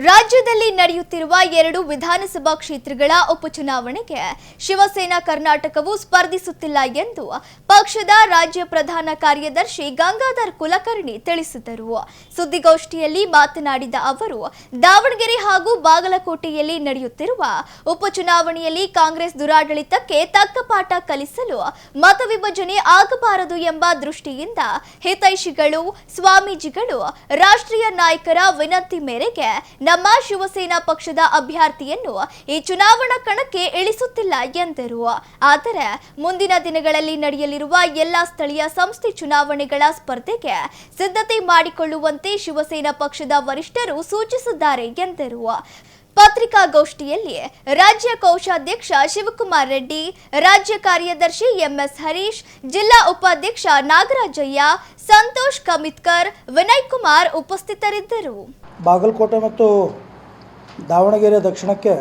ರಾಜ್ಯದಲ್ಲಿ ನಡೆಯುತ್ತಿರುವ 2 ವಿಧಾನಸಭಾ ಕ್ಷೇತ್ರಗಳ ಉಪಚುನಾವಣೆಗೆ ಶಿವಸೇನಾ ಕರ್ನಾಟಕವು ಸ್ಪರ್ಧಿಸುತ್ತಿಲ್ಲ ಎಂದು ಪಕ್ಷದ ರಾಜ್ಯ ಪ್ರಧಾನ ಕಾರ್ಯದರ್ಶಿ ಗಂಗಾಧರ್ ಕುಲಕರ್ಣಿ ತಿಳಿಸಿದರು. ಸುದ್ದಿಗೋಷ್ಠಿಯಲ್ಲಿ ಮಾತನಾಡಿದ ಅವರು, ದಾವಣಗೆರೆ ಹಾಗೂ ಬಾಗಲಕೋಟೆಯಲ್ಲಿ ನಡೆಯುತ್ತಿರುವ ಉಪಚುನಾವಣೆಯಲ್ಲಿ ಕಾಂಗ್ರೆಸ್ ದುರಾಡಳಿತಕ್ಕೆ ತಕ್ಕ ಪಾಠ ಕಲಿಸಲು ಮತ ವಿಭಜನೆ ಆಗಬಾರದು ಎಂಬ ದೃಷ್ಟಿಯಿಂದ ಹಿತೈಷಿಗಳು, ಸ್ವಾಮೀಜಿಗಳು, ರಾಷ್ಟ್ರೀಯ ನಾಯಕರ ವಿನಂತಿ ಮೇರೆಗೆ ನಮ್ಮ ಶಿವಸೇನಾ ಪಕ್ಷದ ಅಭ್ಯರ್ಥಿಯನ್ನು ಈ ಚುನಾವಣಾ ಕಣಕ್ಕೆ ಇಳಿಸುತ್ತಿಲ್ಲ ಎಂದರು. ಆದರೆ ಮುಂದಿನ ದಿನಗಳಲ್ಲಿ ನಡೆಯಲಿರುವ ಎಲ್ಲ ಸ್ಥಳೀಯ ಸಂಸ್ಥೆ ಚುನಾವಣೆಗಳ ಸ್ಪರ್ಧೆಗೆ ಸಿದ್ಧತೆ ಮಾಡಿಕೊಳ್ಳುವಂತೆ ಶಿವಸೇನಾ ಪಕ್ಷದ ವರಿಷ್ಠರು ಸೂಚಿಸಿದ್ದಾರೆ ಎಂದರು. ಪತ್ರಿಕಾಗೋಷ್ಠಿಯಲ್ಲಿ ರಾಜ್ಯ ಕೋಶಾಧ್ಯಕ್ಷ ಶಿವಕುಮಾರ್ ರೆಡ್ಡಿ, ರಾಜ್ಯ ಕಾರ್ಯದರ್ಶಿ ಎಂಎಸ್ ಹರೀಶ್, ಜಿಲ್ಲಾ ಉಪಾಧ್ಯಕ್ಷ ನಾಗರಾಜಯ್ಯ, ಸಂತೋಷ್ ಕಮಿತ್ಕರ್, ವಿನಯ್ ಕುಮಾರ್ ಉಪಸ್ಥಿತರಿದ್ದರು. ಬಾಗಲಕೋಟೆ ಮತ್ತು ದಾವಣಗೆರೆ ದಕ್ಷಿಣಕ್ಕೆ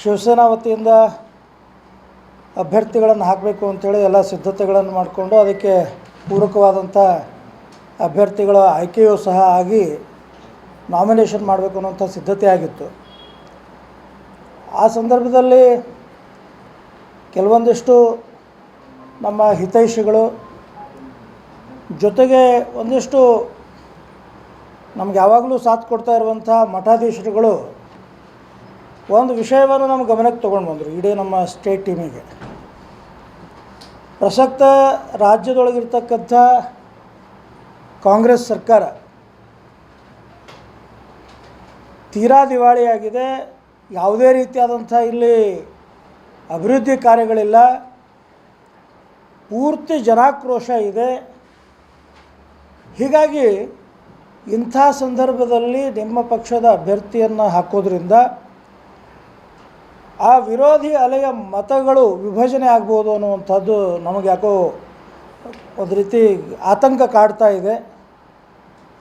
ಶಿವಸೇನಾ ವತಿಯಿಂದ ಅಭ್ಯರ್ಥಿಗಳನ್ನು ಹಾಕಬೇಕು ಅಂಥೇಳಿ ಎಲ್ಲ ಸಿದ್ಧತೆಗಳನ್ನು ಮಾಡಿಕೊಂಡು ಅದಕ್ಕೆ ಪೂರಕವಾದಂಥ ಅಭ್ಯರ್ಥಿಗಳ ಆಯ್ಕೆಯೂ ಸಹ ಆಗಿ ನಾಮಿನೇಷನ್ ಮಾಡಬೇಕು ಅನ್ನೋಂಥ ಸಿದ್ಧತೆ ಆಗಿತ್ತು. ಆ ಸಂದರ್ಭದಲ್ಲಿ ಕೆಲವೊಂದಿಷ್ಟು ನಮ್ಮ ಹಿತೈಷಿಗಳು ಜೊತೆಗೆ ಒಂದಿಷ್ಟು ನಮ್ಗೆ ಯಾವಾಗಲೂ ಸಾಥ್ ಕೊಡ್ತಾ ಇರುವಂಥ ಮಠಾಧೀಶರುಗಳು ಒಂದು ವಿಷಯವನ್ನು ನಮ್ಮ ಗಮನಕ್ಕೆ ತೊಗೊಂಡು ಬಂದರು. ಇಡೀ ನಮ್ಮ ಸ್ಟೇಟ್ ಟೀಮಿಗೆ ಪ್ರಸಕ್ತ ರಾಜ್ಯದೊಳಗಿರ್ತಕ್ಕಂಥ ಕಾಂಗ್ರೆಸ್ ಸರ್ಕಾರ ತೀರಾ ದಿವಾಳಿಯಾಗಿದೆ. ಯಾವುದೇ ರೀತಿಯಾದಂಥ ಇಲ್ಲಿ ಅಭಿವೃದ್ಧಿ ಕಾರ್ಯಗಳಿಲ್ಲ. ಪೂರ್ತಿ ಜನಾಕ್ರೋಶ ಇದೆ. ಹೀಗಾಗಿ ಇಂಥ ಸಂದರ್ಭದಲ್ಲಿ ನಿಮ್ಮ ಪಕ್ಷದ ಅಭ್ಯರ್ಥಿಯನ್ನು ಹಾಕೋದ್ರಿಂದ ಆ ವಿರೋಧಿ ಅಲೆಯ ಮತಗಳು ವಿಭಜನೆ ಆಗ್ಬೋದು ಅನ್ನುವಂಥದ್ದು ನಮಗೆ ಯಾಕೋ ಒಂದು ರೀತಿ ಆತಂಕ ಕಾಡ್ತಾ ಇದೆ.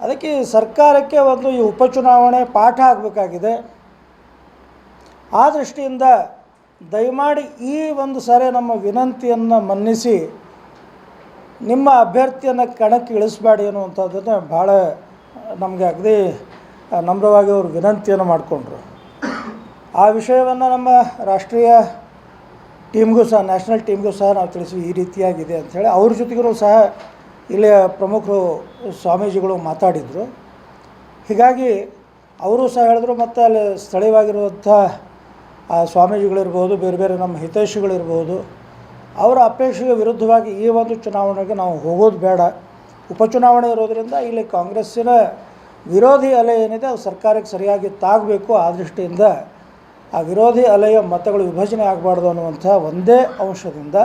ಅದಕ್ಕೆ ಸರ್ಕಾರಕ್ಕೆ ಒಂದು ಈ ಉಪಚುನಾವಣೆ ಪಾಠ ಆಗಬೇಕಾಗಿದೆ. ಆ ದೃಷ್ಟಿಯಿಂದ ದಯಮಾಡಿ ಈ ಒಂದು ಸಾರಿ ನಮ್ಮ ವಿನಂತಿಯನ್ನು ಮನ್ನಿಸಿ ನಿಮ್ಮ ಅಭ್ಯರ್ಥಿಯನ್ನು ಕಣಕ್ಕೆ ಇಳಿಸಬೇಡಿ ಅನ್ನುವಂಥದ್ದನ್ನು ಭಾಳ ನಮಗೆ ಅಗದಿ ನಮ್ರವಾಗಿ ಅವರು ವಿನಂತಿಯನ್ನು ಮಾಡಿಕೊಂಡ್ರು. ಆ ವಿಷಯವನ್ನು ನಮ್ಮ ರಾಷ್ಟ್ರೀಯ ಟೀಮ್ಗೂ ಸಹ, ನ್ಯಾಷನಲ್ ಟೀಮ್ಗೂ ಸಹ ನಾವು ತಿಳಿಸಿವಿ ಈ ರೀತಿಯಾಗಿದೆ ಅಂಥೇಳಿ. ಅವ್ರ ಜೊತೆಗೂ ಸಹ ಇಲ್ಲಿಯ ಪ್ರಮುಖರು ಸ್ವಾಮೀಜಿಗಳು ಮಾತಾಡಿದರು. ಹೀಗಾಗಿ ಅವರು ಸಹ ಹೇಳಿದ್ರು. ಮತ್ತು ಅಲ್ಲಿ ಸ್ಥಳೀಯವಾಗಿರುವಂಥ ಸ್ವಾಮೀಜಿಗಳಿರ್ಬೋದು, ಬೇರೆ ಬೇರೆ ನಮ್ಮ ಹಿತೈಷಿಗಳಿರ್ಬೋದು, ಅವರ ಅಪೇಕ್ಷೆಗೆ ವಿರುದ್ಧವಾಗಿ ಈ ಒಂದು ಚುನಾವಣೆಗೆ ನಾವು ಹೋಗೋದು ಬೇಡ. ಉಪಚುನಾವಣೆ ಇರೋದರಿಂದ ಇಲ್ಲಿ ಕಾಂಗ್ರೆಸ್ಸಿನ ವಿರೋಧಿ ಅಲೆ ಏನಿದೆ ಅದು ಸರ್ಕಾರಕ್ಕೆ ಸರಿಯಾಗಿ ತಾಗಬೇಕು. ಆ ದೃಷ್ಟಿಯಿಂದ ಆ ವಿರೋಧಿ ಅಲೆಯ ಮತಗಳು ವಿಭಜನೆ ಆಗಬಾರ್ದು ಅನ್ನುವಂಥ ಒಂದೇ ಅಂಶದಿಂದ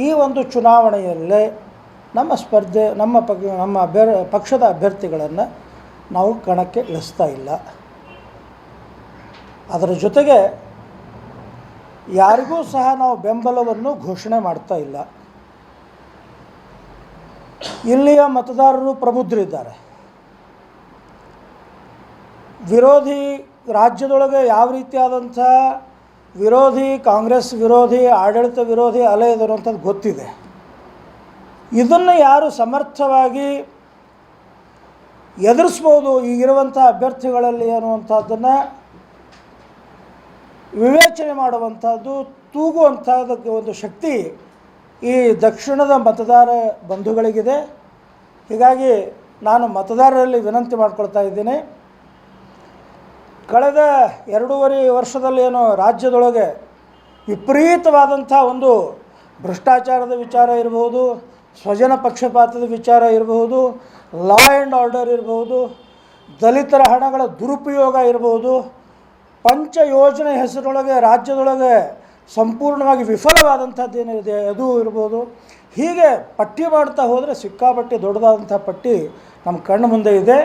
ಈ ಒಂದು ಚುನಾವಣೆಯಲ್ಲೇ ನಮ್ಮ ಸ್ಪರ್ಧೆ ನಮ್ಮ ಪಕ್ಷದ ಅಭ್ಯರ್ಥಿಗಳನ್ನು ನಾವು ಕಣಕ್ಕೆ ಇಳಿಸ್ತಾ ಇಲ್ಲ. ಅದರ ಜೊತೆಗೆ ಯಾರಿಗೂ ಸಹ ನಾವು ಬೆಂಬಲವನ್ನು ಘೋಷಣೆ ಮಾಡ್ತಾ ಇಲ್ಲ. ಇಲ್ಲಿಯ ಮತದಾರರು ಪ್ರಬುದ್ಧರಿದ್ದಾರೆ. ವಿರೋಧಿ ರಾಜ್ಯದೊಳಗೆ ಯಾವ ರೀತಿಯಾದಂಥ ವಿರೋಧಿ, ಕಾಂಗ್ರೆಸ್ ವಿರೋಧಿ, ಆಡಳಿತ ವಿರೋಧಿ ಅಲೆ ಇದೆ ಅನ್ನೋಂಥದ್ದು ಗೊತ್ತಿದೆ. ಇದನ್ನು ಯಾರು ಸಮರ್ಥವಾಗಿ ಎದುರಿಸ್ಬೋದು ಈಗಿರುವಂಥ ಅಭ್ಯರ್ಥಿಗಳಲ್ಲಿ ಅನ್ನುವಂಥದ್ದನ್ನು ವಿವೇಚನೆ ಮಾಡುವಂಥದ್ದು, ತೂಗುವಂಥದ್ದಕ್ಕೆ ಒಂದು ಶಕ್ತಿ ಈ ದಕ್ಷಿಣದ ಮತದಾರ ಬಂಧುಗಳಿಗಿದೆ. ಹೀಗಾಗಿ ನಾನು ಮತದಾರರಲ್ಲಿ ವಿನಂತಿ ಮಾಡ್ಕೊಳ್ತಾ ಇದ್ದೀನಿ. ಕಳೆದ 2.5 ವರ್ಷದಲ್ಲಿ ಏನೋ ರಾಜ್ಯದೊಳಗೆ ವಿಪರೀತವಾದಂಥ ಒಂದು ಭ್ರಷ್ಟಾಚಾರದ ವಿಚಾರ ಇರಬಹುದು, ಸ್ವಜನ ಪಕ್ಷಪಾತದ ವಿಚಾರ ಇರಬಹುದು, ಲಾ ಆ್ಯಂಡ್ ಆರ್ಡರ್ ಇರಬಹುದು, ದಲಿತರ ಹಣಗಳ ದುರುಪಯೋಗ ಇರಬಹುದು, ಪಂಚ ಯೋಜನೆ ಹೆಸರೊಳಗೆ ರಾಜ್ಯದೊಳಗೆ ಸಂಪೂರ್ಣವಾಗಿ ವಿಫಲವಾದಂಥದ್ದೇನಿದೆ ಅದು ಇರ್ಬೋದು. ಹೀಗೆ ಪಟ್ಟಿ ಮಾಡ್ತಾ ಹೋದರೆ ಸಿಕ್ಕಾಪಟ್ಟಿ ದೊಡ್ಡದಾದಂಥ ಪಟ್ಟಿ ನಮ್ಮ ಕಣ್ಣು ಮುಂದೆ ಇದೆ.